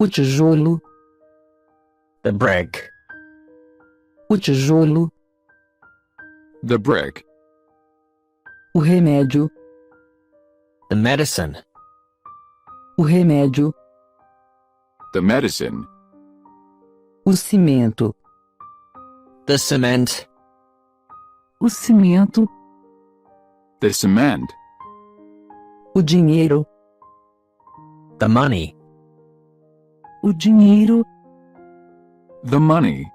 o tijolo, the brick, o tijolo, the brick, o remédio, the medicine, o remédio, the medicine, o cimento, the cement, o cimento, the cement, o dinheiro, the money, o dinheiro, the money,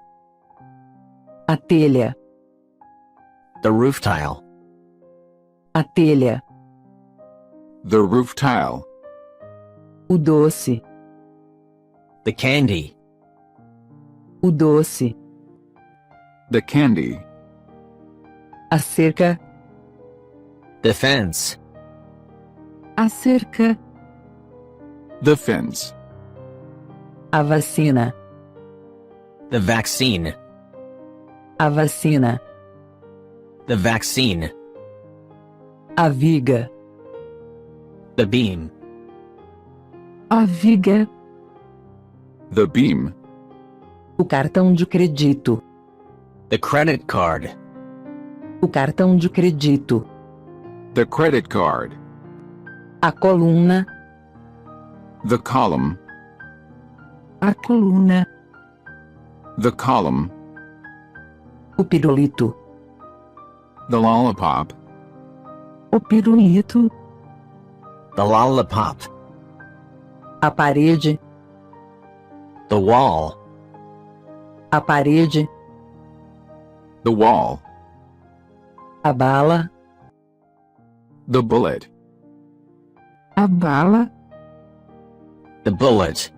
a telha, the roof tile, a telha, the roof tile, o doce, the candy, o doce, the candy, a cerca, the fence, a cerca, the fence, a vacina, the vaccine, a vacina, the vaccine, a viga, the beam, a viga, the beam, o cartão de credito, the credit card, o cartão de credito, the credit card, a coluna, the column, a coluna, the column, o pirulito, the lollipop, o pirulito, the lollipop, a parede, the wall, a parede, the wall, a bala, the bullet, a bala, the bullet,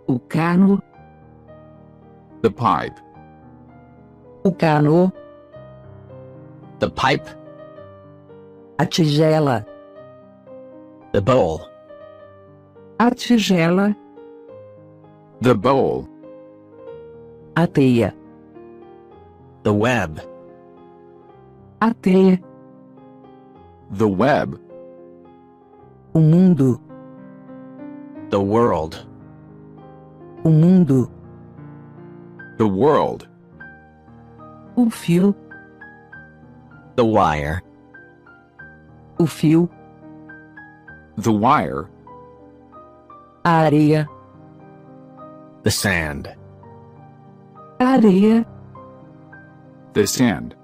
o cano, the pipe, o cano, the pipe, a tigela, the bowl, a tigela, the bowl, a teia, the web, a teia, the web, o mundo, the world, o mundo, the world, o fio, the wire, o fio, the wire, a areia, the sand, a areia, the sand,